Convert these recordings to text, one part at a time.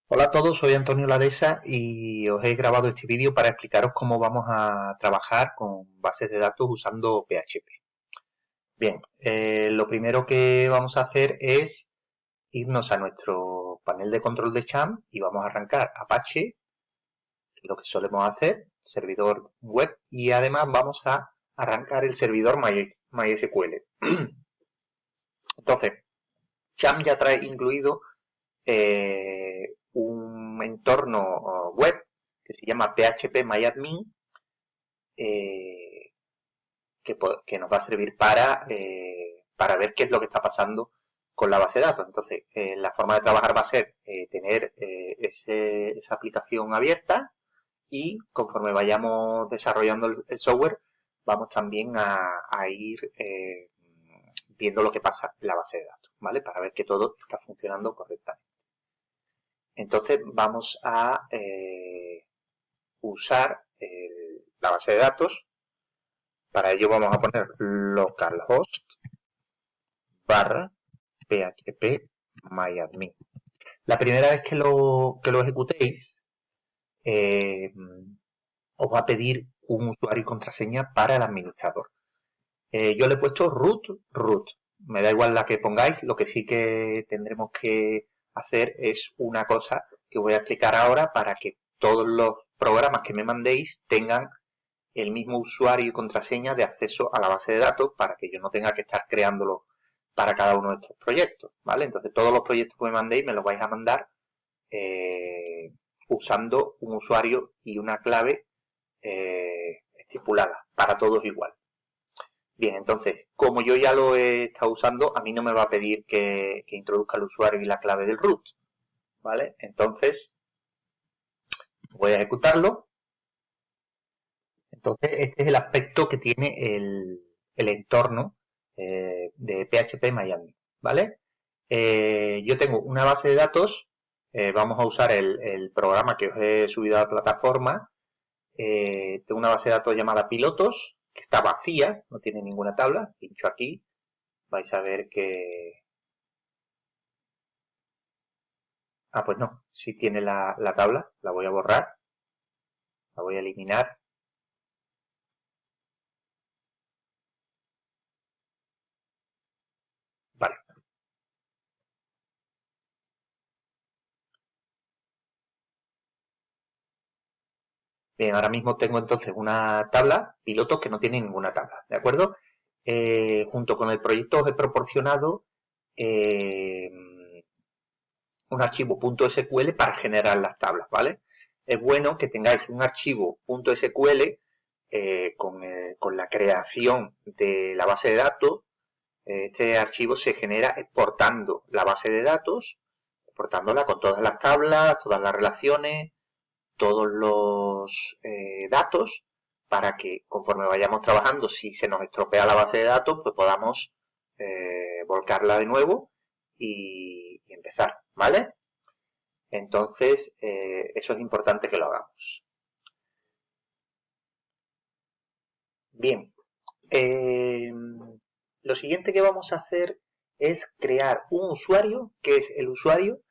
Hola a todos, soy Antonio Ladesa y os he grabado este vídeo para explicaros cómo vamos a trabajar con bases de datos usando PHP. Bien, lo primero que vamos a hacer es irnos a nuestro panel de control de CHAM y vamos a arrancar Apache, que es lo que solemos hacer, servidor web, y además vamos a arrancar el servidor MySQL. Entonces, CHAM ya trae incluido un entorno web que se llama PHP que nos va a servir para ver qué es lo que está pasando con la base de datos. Entonces, la forma de trabajar va a ser tener esa aplicación abierta y conforme vayamos desarrollando el software, vamos también a ir viendo lo que pasa en la base de datos, ¿vale? Para ver que todo está funcionando correctamente. Entonces vamos a usar la base de datos. Para ello vamos a poner localhost barra php myadmin. La primera vez que lo ejecutéis, os va a pedir un usuario y contraseña para el administrador. Yo le he puesto root. Me da igual la que pongáis, lo que sí que tendremos que hacer es una cosa que voy a explicar ahora para que todos los programas que me mandéis tengan el mismo usuario y contraseña de acceso a la base de datos para que yo no tenga que estar creándolo para cada uno de estos proyectos, ¿vale? Entonces todos los proyectos que me mandéis me los vais a mandar usando un usuario y una clave estipulada para todos igual. Bien, entonces, como yo ya lo he estado usando, a mí no me va a pedir que introduzca el usuario y la clave del root, ¿vale? Entonces, voy a ejecutarlo. Entonces, este es el aspecto que tiene el entorno de PHP Miami, ¿vale? Yo tengo una base de datos, vamos a usar el programa que os he subido a la plataforma. Tengo una base de datos llamada pilotos, que está vacía, no tiene ninguna tabla. Pincho aquí, vais a ver que... Ah, pues no, sí tiene la tabla, la voy a borrar, la voy a eliminar. Vale. Bien, ahora mismo tengo entonces una tabla, pilotos, que no tiene ninguna tabla, ¿de acuerdo? Junto con el proyecto os he proporcionado un archivo .sql para generar las tablas, ¿vale? Es bueno que tengáis un archivo .sql con la creación de la base de datos. Este archivo se genera exportando la base de datos, exportándola con todas las tablas, todas las relaciones, todos los datos, para que conforme vayamos trabajando, si se nos estropea la base de datos, pues podamos volcarla de nuevo y empezar, ¿vale? Entonces, eso es importante que lo hagamos. Bien, lo siguiente que vamos a hacer es crear un usuario, que es el usuario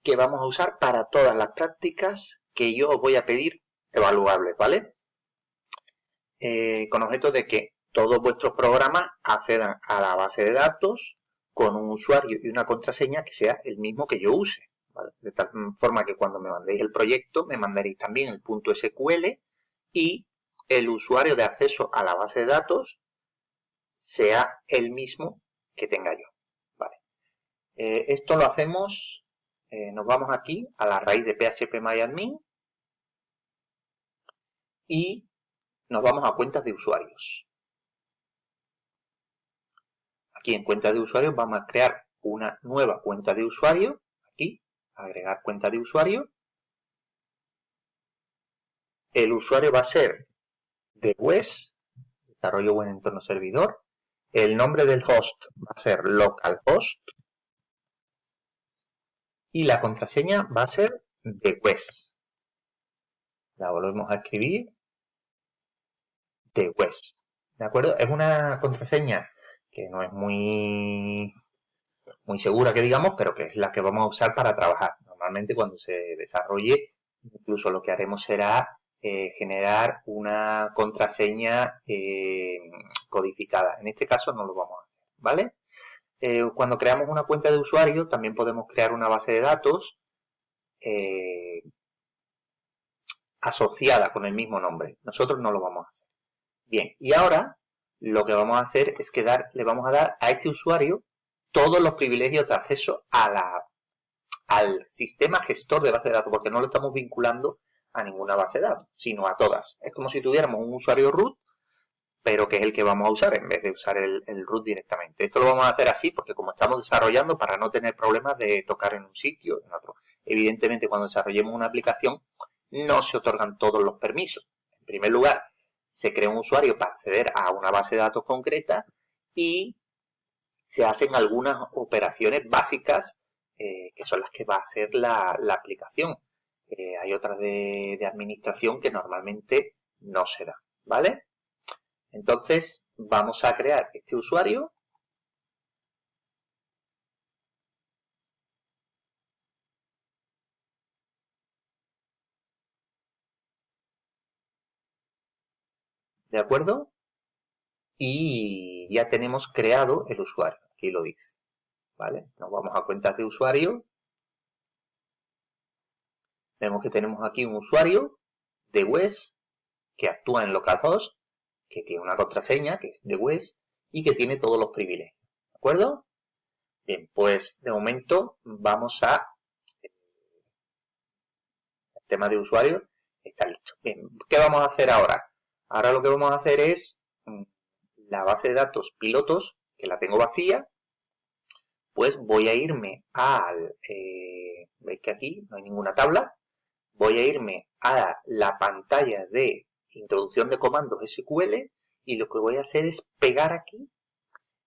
que vamos a usar para todas las prácticas que yo os voy a pedir evaluables, ¿vale? Con objeto de que todos vuestros programas accedan a la base de datos con un usuario y una contraseña que sea el mismo que yo use, ¿vale? De tal forma que cuando me mandéis el proyecto me mandaréis también el .sql y el usuario de acceso a la base de datos sea el mismo que tenga yo, ¿vale? Esto lo hacemos, nos vamos aquí a la raíz de phpMyAdmin y nos vamos a cuentas de usuarios. Aquí en cuenta de usuarios vamos a crear una nueva cuenta de usuario. Aquí, agregar cuenta de usuario. El usuario va a ser de WES, desarrollo buen entorno servidor. El nombre del host va a ser localhost. Y la contraseña va a ser de WES. La volvemos a escribir. De WES. ¿De acuerdo? Es una contraseña que no es muy segura que digamos, pero que es la que vamos a usar para trabajar. normalmente cuando se desarrolle, incluso lo que haremos será generar una contraseña codificada. En este caso no lo vamos a hacer, ¿vale? Cuando creamos una cuenta de usuario, también podemos crear una base de datos asociada con el mismo nombre. Nosotros no lo vamos a hacer. Bien, y ahora lo que vamos a hacer es que le vamos a dar a este usuario todos los privilegios de acceso al sistema gestor de base de datos, porque no lo estamos vinculando a ninguna base de datos, sino a todas. Es como si tuviéramos un usuario root, pero que es el que vamos a usar en vez de usar el root directamente. Esto lo vamos a hacer así porque como estamos desarrollando, para no tener problemas de tocar en un sitio o en otro. Evidentemente, cuando desarrollemos una aplicación, no se otorgan todos los permisos. En primer lugar, se crea un usuario para acceder a una base de datos concreta y se hacen algunas operaciones básicas que son las que va a hacer la aplicación. Hay otras de administración que normalmente no se dan, ¿vale? Entonces, vamos a crear este usuario. ¿De acuerdo? Y ya tenemos creado el usuario. Aquí lo dice. ¿Vale? Nos vamos a cuentas de usuario. Vemos que tenemos aquí un usuario de WES que actúa en localhost, que tiene una contraseña que es de WES y que tiene todos los privilegios. ¿De acuerdo? Bien, pues de momento vamos a... El tema de usuario está listo. Bien, ¿qué vamos a hacer ahora? Ahora lo que vamos a hacer es la base de datos pilotos, que la tengo vacía, pues voy a irme al... veis que aquí no hay ninguna tabla. Voy a irme a la pantalla de introducción de comandos SQL y lo que voy a hacer es pegar aquí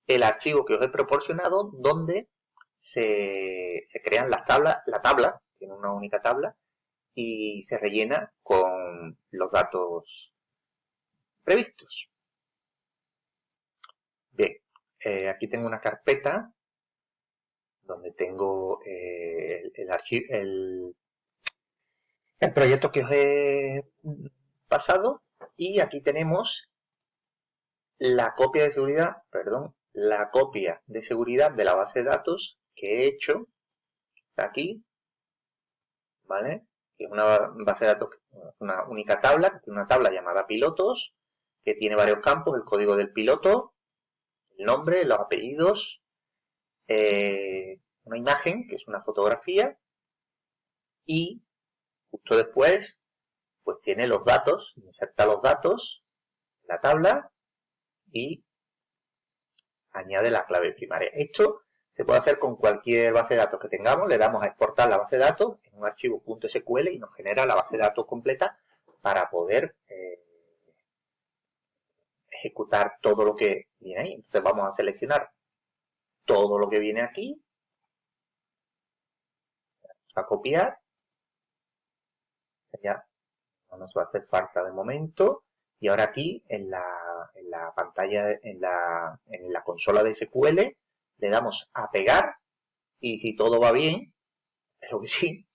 el archivo que os he proporcionado donde se crean las tablas, la tabla, tiene una única tabla, y se rellena con los datos previstos. Bien, aquí tengo una carpeta donde tengo el archivo, el proyecto que os he pasado y aquí tenemos la copia de seguridad, la copia de seguridad de la base de datos que he hecho aquí, ¿vale? Que es una base de datos, una única tabla, que tiene una tabla llamada pilotos, que tiene varios campos, el código del piloto, el nombre, los apellidos, una imagen, que es una fotografía, y justo después, pues tiene los datos, inserta los datos en la tabla y añade la clave primaria. Esto se puede hacer con cualquier base de datos que tengamos, le damos a exportar la base de datos en un archivo .sql y nos genera la base de datos completa para poder ejecutar todo lo que viene ahí. Entonces vamos a seleccionar todo lo que viene aquí, a copiar, ya no nos va a hacer falta de momento, y ahora aquí en la pantalla, en la consola de SQL, le damos a pegar, y si todo va bien, espero que sí,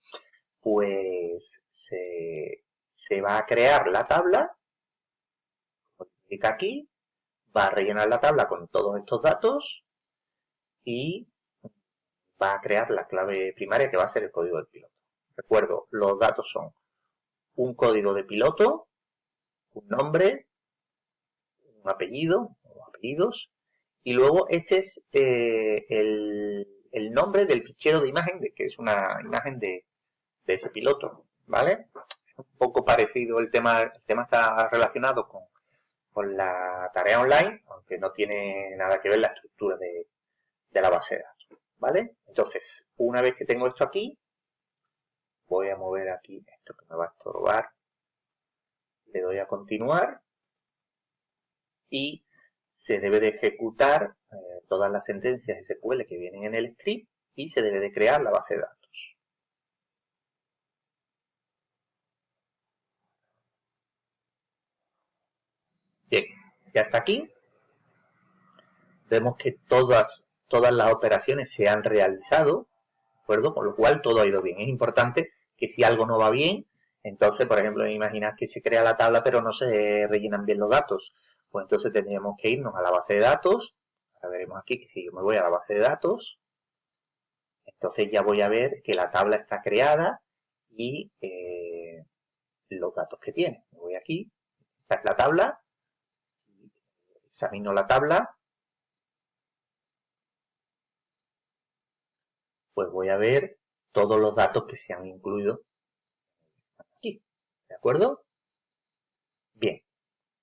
pues se va a crear la tabla, como indica aquí, va a rellenar la tabla con todos estos datos y va a crear la clave primaria que va a ser el código del piloto. Recuerdo, los datos son un código de piloto, un nombre, un apellido o apellidos, y luego este es el nombre del fichero de imagen, que es una imagen de ese piloto, ¿vale? Un poco parecido el tema está relacionado con la tarea online, aunque no tiene nada que ver la estructura de la base de datos, ¿vale? Entonces, una vez que tengo esto aquí, voy a mover aquí esto que me va a estorbar, le doy a continuar y se debe de ejecutar todas las sentencias SQL que vienen en el script y se debe de crear la base de datos. Bien, ya está aquí. Vemos que todas las operaciones se han realizado, acuerdo? Con lo cual todo ha ido bien. Es importante que si algo no va bien, entonces, por ejemplo, imaginad que se crea la tabla pero no se rellenan bien los datos. Pues entonces tendríamos que irnos a la base de datos. Ahora veremos aquí que si yo me voy a la base de datos, entonces ya voy a ver que la tabla está creada y los datos que tiene. Me voy aquí, esta es la tabla, examino la tabla, pues voy a ver todos los datos que se han incluido aquí, ¿de acuerdo? Bien,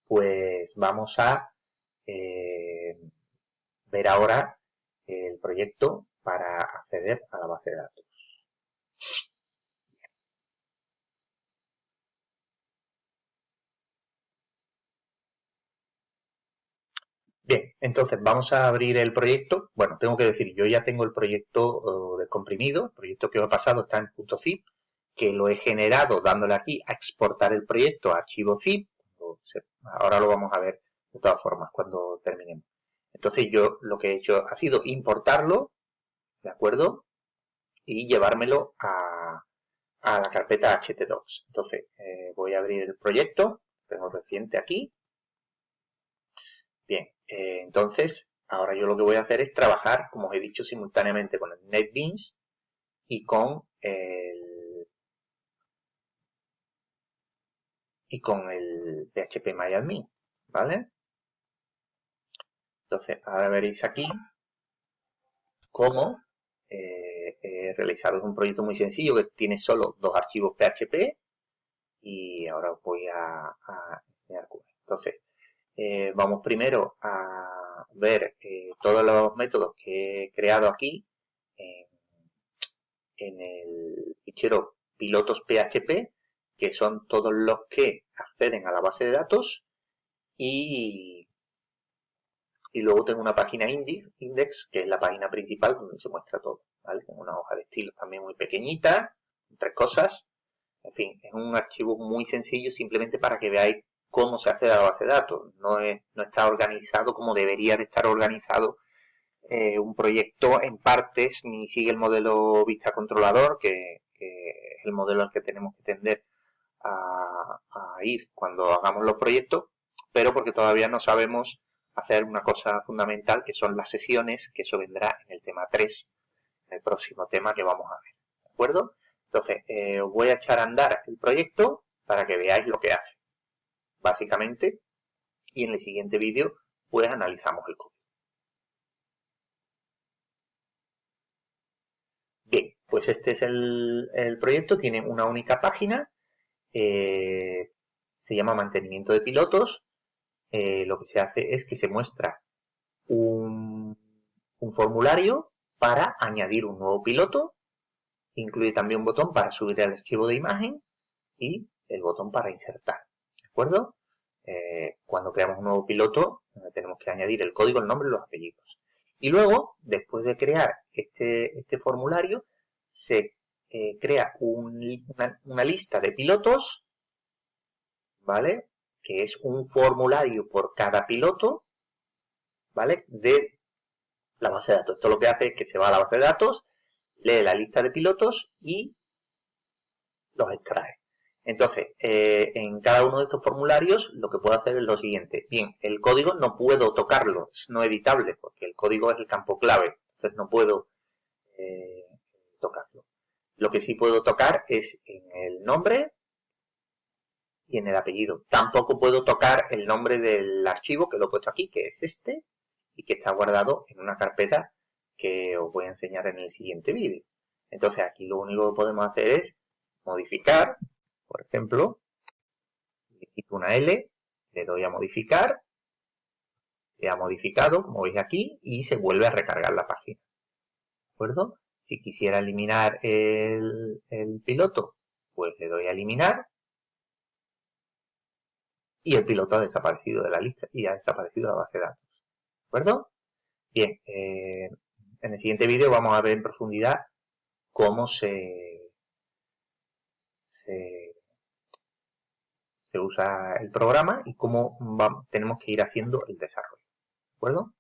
pues vamos a ver ahora el proyecto para acceder a la base de datos. Bien, entonces vamos a abrir el proyecto. Bueno, tengo que decir, yo ya tengo el proyecto descomprimido. El proyecto que me ha pasado está en .zip, que lo he generado dándole aquí a exportar el proyecto a archivo zip. Ahora lo vamos a ver de todas formas cuando terminemos. Entonces yo lo que he hecho ha sido importarlo, ¿de acuerdo? Y llevármelo a la carpeta htdocs. Entonces voy a abrir el proyecto, tengo reciente aquí. Bien, entonces ahora yo lo que voy a hacer es trabajar, como os he dicho, simultáneamente con el NetBeans y con el phpMyAdmin, ¿vale? Entonces ahora veréis aquí cómo he realizado un proyecto muy sencillo que tiene solo 2 archivos PHP y ahora os voy a enseñar cómo. Entonces, vamos primero a ver todos los métodos que he creado aquí en el fichero pilotos.php, que son todos los que acceden a la base de datos, y luego tengo una página index, que es la página principal donde se muestra todo, ¿vale? Tengo una hoja de estilos también muy pequeñita, 3 cosas. En fin, es un archivo muy sencillo simplemente para que veáis cómo se accede a la base de datos. No está organizado como debería de estar organizado un proyecto en partes, ni sigue el modelo vista controlador, que es el modelo al que tenemos que tender a ir cuando hagamos los proyectos, pero porque todavía no sabemos hacer una cosa fundamental, que son las sesiones, que eso vendrá en el tema 3, en el próximo tema que vamos a ver, ¿de acuerdo? Entonces, os voy a echar a andar el proyecto para que veáis lo que hace, básicamente, y en el siguiente vídeo pues analizamos el código. Bien, pues este es el proyecto, tiene una única página, se llama mantenimiento de pilotos. Lo que se hace es que se muestra un formulario para añadir un nuevo piloto, incluye también un botón para subir el archivo de imagen y el botón para insertar, ¿de acuerdo? Cuando creamos un nuevo piloto tenemos que añadir el código, el nombre y los apellidos. Y luego, después de crear este formulario, se crea una lista de pilotos, ¿vale? Que es un formulario por cada piloto, ¿vale? De la base de datos. Esto lo que hace es que se va a la base de datos, lee la lista de pilotos y los extrae. Entonces, en cada uno de estos formularios lo que puedo hacer es lo siguiente. Bien, el código no puedo tocarlo, es no editable, porque el código es el campo clave, entonces no puedo tocarlo. Lo que sí puedo tocar es en el nombre y en el apellido. Tampoco puedo tocar el nombre del archivo, que lo he puesto aquí, que es este, y que está guardado en una carpeta que os voy a enseñar en el siguiente vídeo. Entonces aquí lo único que podemos hacer es modificar, por ejemplo, le quito una L, le doy a modificar, se ha modificado, como veis aquí, y se vuelve a recargar la página. ¿De acuerdo? Si quisiera eliminar el piloto, pues le doy a eliminar, y el piloto ha desaparecido de la lista y ha desaparecido de la base de datos. ¿De acuerdo? Bien, en el siguiente vídeo vamos a ver en profundidad cómo se usa el programa y cómo tenemos que ir haciendo el desarrollo. ¿De acuerdo?